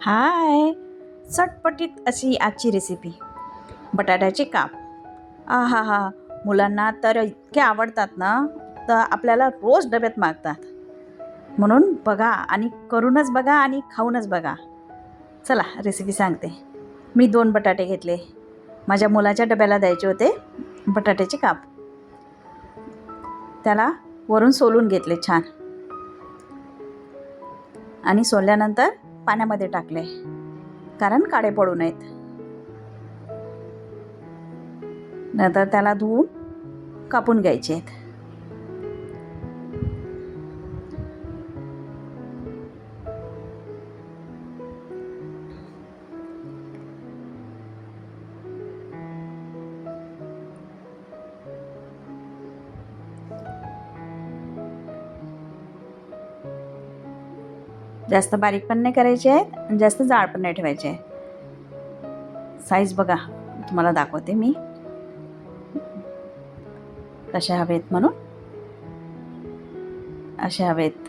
हाय, चटपटीत अशी आजची रेसिपी बटाट्याचे काप. हा हा, मुलांना तर इतके आवडतात ना, तर आपल्याला रोज डब्यात मागतात. म्हणून बघा आणि करूनच बघा आणि खाऊनच बघा. चला रेसिपी सांगते. मी 2 बटाटे घेतले. माझ्या मुलाच्या डब्याला द्यायचे होते बटाट्याचे काप. त्याला वरून सोलून घेतले छान आणि सोलल्यानंतर पाण्यामध्ये टाकले, कारण काळे पडू नयेत. नंतर त्याला धुवून कापून घ्यायचे आहेत. जास्त बारीक पण नाही करायचे आहेत आणि जास्त जाड पण नाही ठेवायचे आहे. साईज बघा, तुम्हाला दाखवते मी कशा हवेत म्हणून. असे हवेत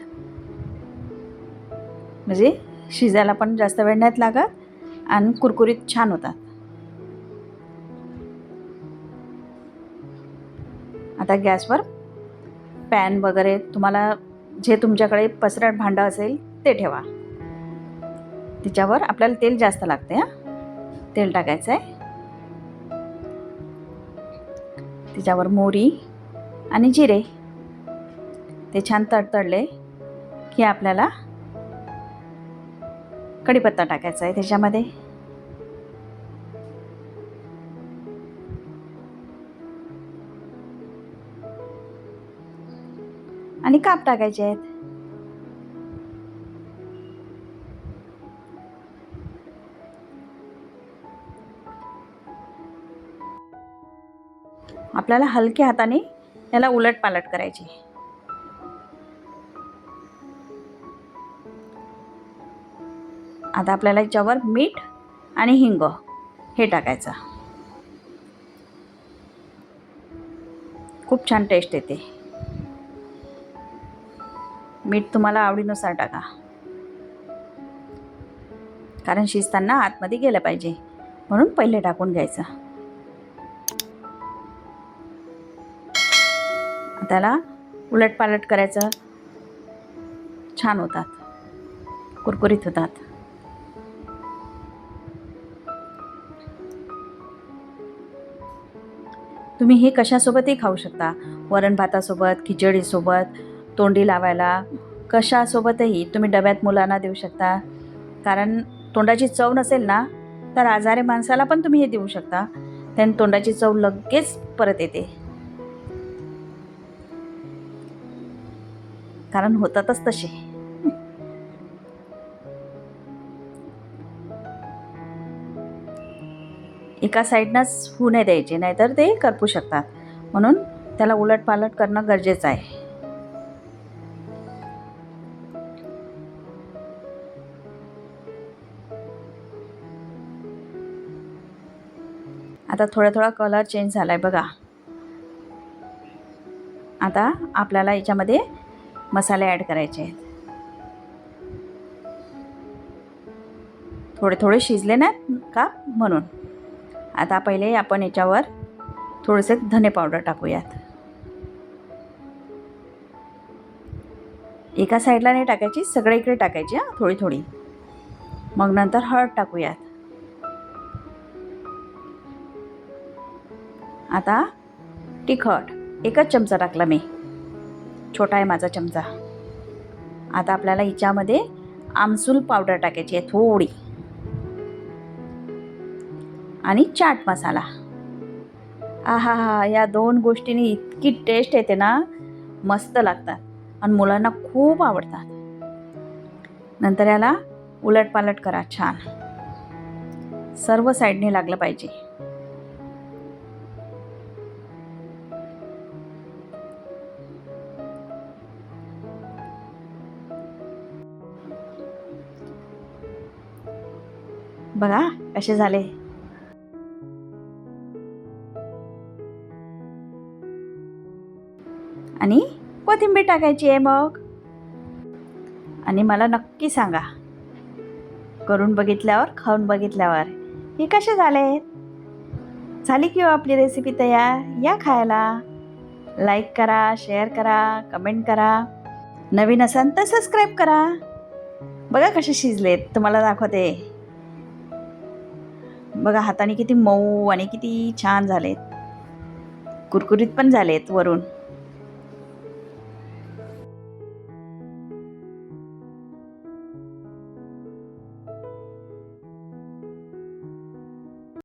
म्हणजे शिजायला पण जास्त वेळ नाही लागत आणि कुरकुरीत छान होतात. आता गॅसवर पॅन वगैरे तुम्हाला जे तुमच्याकडे पसरट भांडं असेल ते ठेवा. त्याच्यावर आपल्याला तेल जास्त लागते. तेल टाकायचं आहे. त्याच्यावर मोहरी आणि जिरे ते छान तडतडले की आपल्याला कढीपत्ता टाकायचा आहे त्याच्यामध्ये. आणि काप टाकायचे आहेत. आपल्याला हलक्या हाताने याला उलटपालट करायची. आता आपल्याला याच्यावर मीठ आणि हिंग हे टाकायचं. खूप छान टेस्ट येते. मीठ तुम्हाला आवडीनुसार टाका, कारण शिजताना आतमध्ये गेलं पाहिजे म्हणून पहिले टाकून घ्यायचं. त्याला उलटपालट करायचं. छान होतात, कुरकुरीत होतात. तुम्ही हे कशासोबतही खाऊ शकता. वरण भातासोबत, खिचडीसोबत, तोंडी लावायला कशासोबतही तुम्ही डब्यात मुलांना देऊ शकता. कारण तोंडाची चव नसेल ना, तर आजारी माणसाला पण तुम्ही हे देऊ शकता. त्याने तोंडाची चव लगेच परत येते, कारण होतातच तसे. एका साईडनंच होऊ नाही द्यायचे, नाहीतर ते करपू शकतात. म्हणून त्याला उलटपालट करणं गरजेचं आहे. आता थोडा थोडा कलर चेंज झाला आहे बघा. आता आपल्याला याच्यामध्ये मसाले ॲड करायचे आहेत. थोडे थोडे शिजले नाहीत का म्हणून. आता पहिले आपण याच्यावर थोडेसे धने पावडर टाकूयात. एका साईडला नाही टाकायची, सगळीकडे टाकायची थोडी थोडी. मग नंतर हळद टाकूयात. आता तिखट 1च चमचा टाकला मी, छोटा आहे माझा चमचा. आता आपल्याला हिच्यामध्ये आमसूल पावडर टाकायची आहे थोडी, आणि चाट मसाला. या 2 गोष्टींनी इतकी टेस्ट येते ना, मस्त लागतात आणि मुलांना खूप आवडतात. नंतर याला उलटपालट करा छान, सर्व साईडने लागलं पाहिजे. बघा कसे झाले. आणि कोथिंबीर टाकायची आहे मग. आणि मला नक्की सांगा करून बघितल्यावर, खाऊन बघितल्यावर हे कसे झालेत? झाली की हो आपली रेसिपी तयार. या खायला. लाईक करा, शेअर करा, कमेंट करा. नवीन असाल तर सबस्क्राईब करा. बघा कसे शिजलेत, तुम्हाला दाखवते. बघा हाताने किती मऊ आणि किती छान झालेत. कुरकुरीत पण झालेत वरून.